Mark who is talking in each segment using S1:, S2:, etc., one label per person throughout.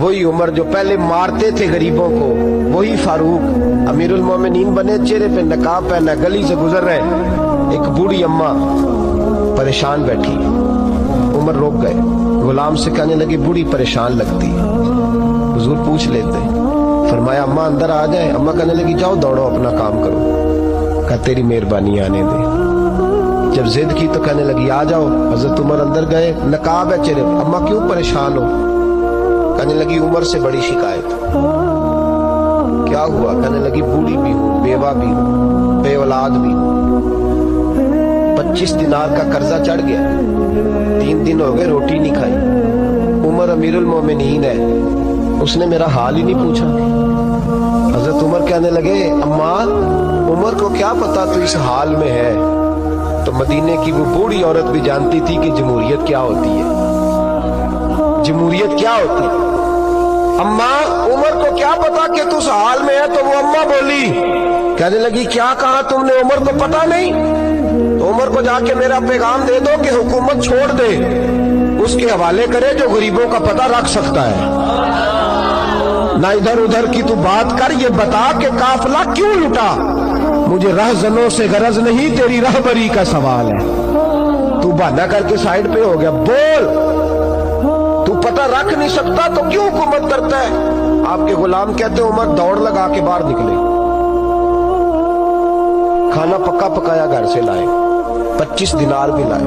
S1: وہی عمر جو پہلے مارتے تھے غریبوں کو، وہی فاروق امیرُ المومنین بنے، چہرے پہ نقاب پہنا، گلی سے گزر رہے، ایک بوڑھی اماں پریشان بیٹھی، عمر روک گئے، غلام سے کہنے لگے بوڑھی پریشان لگتی ہے، حضور پوچھ لیتے، فرمایا اماں اندر آ جائیں، اماں کہنے لگی جاؤ دوڑو اپنا کام کرو، کہا تیری مہربانی آنے دے، جب ضد کی تو کہنے لگی آ جاؤ، حضرت عمر اندر گئے، نقاب ہے چہرے، اماں کیوں پریشان ہو؟ کہنے لگی عمر سے بڑی شکایت۔ کیا ہوا؟ کہنے لگی بوڑھی بھی ہوں، بیوہ بھی ہوں، بے اولاد بھی ہوں، 25 دینار کا قرضہ چڑھ گیا، 3 دن ہو گئے روٹی نہیں کھائی، عمر امیر المومنین ہے، اس نے میرا حال ہی نہیں پوچھا۔ حضرت عمر کہنے لگے اماں عمر کو کیا پتا تو اس حال میں ہے؟ تو مدینے کی وہ بوڑھی عورت بھی جانتی تھی کہ جمہوریت کیا ہوتی ہے، جمہوریت کیا ہوتی ہے۔ اماں عمر کو کیا پتا کہ تو اس حال میں ہے؟ تو وہ اماں بولی، کہنے لگی کیا کہا تم نے؟ عمر کو پتا نہیں؟ تو عمر کو جا کے میرا پیغام دے دو کہ حکومت چھوڑ دے، اس کے حوالے کرے جو غریبوں کا پتہ رکھ سکتا ہے، نہ ادھر ادھر کی تو بات کر، یہ بتا کہ قافلہ کیوں لٹا؟ مجھے رہزنوں سے غرض نہیں، تیری رہبری کا سوال ہے۔ تو بہانہ کر کے سائیڈ پہ ہو گیا، بول، تو پتہ رکھ نہیں سکتا تو کیوں حکومت کرتا ہے؟ آپ کے غلام کہتے ہیں عمر دوڑ لگا کے باہر نکلے، کھانا پکا پکایا گھر سے لائے، 25 دینار بھی لائے،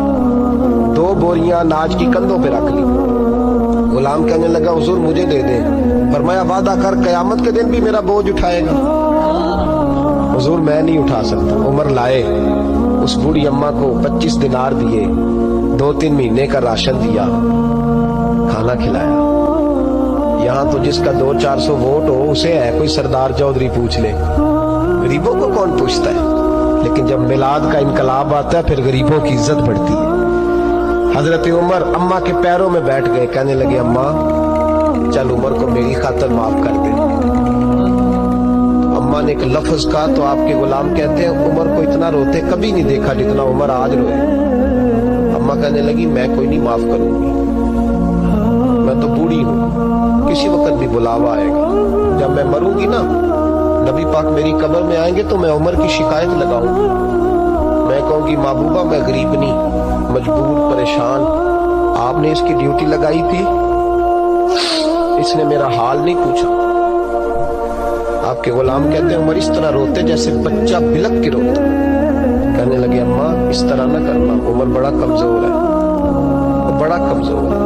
S1: 2 بوریاں اناج کی کندھوں پہ رکھ لی۔ غلام کہنے لگا حضور مجھے دے دیں، فرمایا وعدہ کر قیامت کے دن بھی میرا بوجھ اٹھائے گا؟ حضور میں نہیں اٹھا سکتا۔ عمر لائے، اس بوڑھی اماں کو 25 دینار دیے، 2-3 مہینے کا راشن دیا، کھانا کھلایا۔ یہاں تو جس کا 200-400 ووٹ ہو اسے ہے کوئی سردار چودھری پوچھ لے، غریبوں کو کون پوچھتا ہے؟ لیکن جب میلاد کا انقلاب آتا ہے پھر غریبوں کی عزت بڑھتی ہے۔ حضرت عمر اماں کے پیروں میں بیٹھ گئے، کہنے لگے اماں چل عمر کو میری خاطر معاف کر دے۔ اماں نے ایک لفظ کہا تو آپ کے غلام کہتے ہیں عمر کو اتنا روتے کبھی نہیں دیکھا جتنا عمر آج روئے۔ اماں کہنے لگی میں کوئی نہیں معاف کروں گی، میں تو بوڑھی ہوں، کسی وقت بھی بلاوا آئے گا، جب میں مروں گی نا نبی پاک میری قبر میں آئیں گے تو میں عمر کی شکایت لگاؤں گی، میں کہوں گی محبوبہ میں غریب نہیں، مجبور، پریشان، آپ نے اس کی ڈیوٹی لگائی تھی، اس نے میرا حال نہیں پوچھا۔ آپ کے غلام کہتے ہیں عمر اس طرح روتے جیسے بچہ بلک کے روتا۔ کہنے لگے اماں اس طرح نہ کرنا، عمر بڑا کمزور ہے، وہ بڑا کمزور ہے،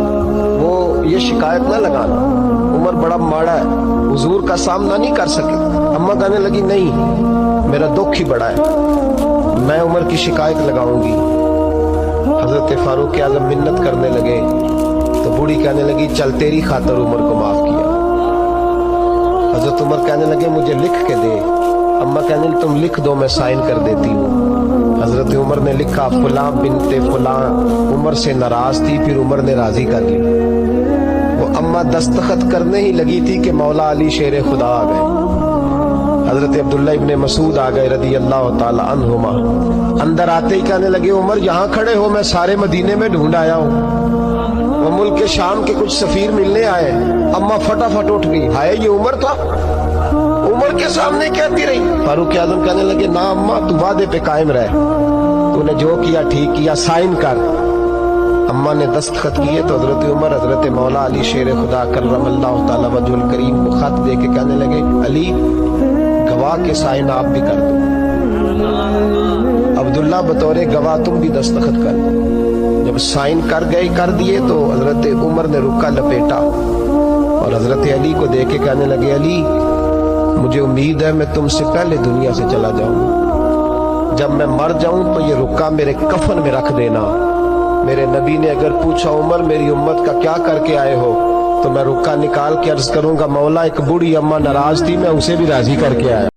S1: وہ یہ شکایت نہ لگانا، عمر بڑا ماڑا ہے، حضور کا سامنا نہیں کر سکے۔ اماں کہنے لگی نہیں، میرا دکھ ہی بڑا ہے، میں عمر کی شکایت لگاؤں گی۔ حضرت فاروق اعظم منت کرنے لگے تو بوڑھی کہنے لگی چل تیری خاطر عمر کو معاف کیا۔ حضرت عمر کہنے لگے مجھے لکھ کے دے، اماں کہنے لگی تم لکھ دو میں سائن کر دیتی ہوں۔ حضرت عمر نے لکھا فلاں بنت فلاں عمر سے ناراض تھی، پھر عمر نے راضی کر لی۔ وہ اماں دستخط کرنے ہی لگی تھی کہ مولا علی شیر خدا آ گئے، حضرت عبداللہ ابن مسعود آ گئے رضی اللہ تعالی عنہما۔ اندر آتے ہی کہنے لگے عمر یہاں کھڑے ہو، میں سارے مدینے میں ڈھونڈ آیا ہوں، وہ ملک شام کے کچھ سفیر ملنے آئے۔ اماں فٹافٹ اٹھ گئی، ہائے یہ عمر تھا، عمر کے سامنے کہتی رہی۔ فاروق اعظم کہنے لگے نا اماں تو وعدے پہ قائم رہ، تو نے جو کیا ٹھیک کیا، سائن کر۔ اماں نے دستخط کیے تو حضرت عمر حضرت مولا علی شیر خدا کرم اللہ تعالی وجہ الکریم کو خط دے کے کہنے لگے علی گواہ کے سائن آپ بھی کر دو، عبداللہ بطور گواہ تم بھی دستخط کر دو۔ جب سائن کر دیے تو حضرت عمر نے رکا لپیٹا اور حضرت علی کو دے کے کہنے لگے علی مجھے امید ہے میں تم سے پہلے دنیا سے چلا جاؤں، جب میں مر جاؤں تو یہ رکا میرے کفن میں رکھ دینا۔ میرے نبی نے اگر پوچھا عمر میری امت کا کیا کر کے آئے ہو تو میں رکا نکال کے عرض کروں گا مولا ایک بوڑھی اماں ناراض تھی، میں اسے بھی راضی کر کے آیا۔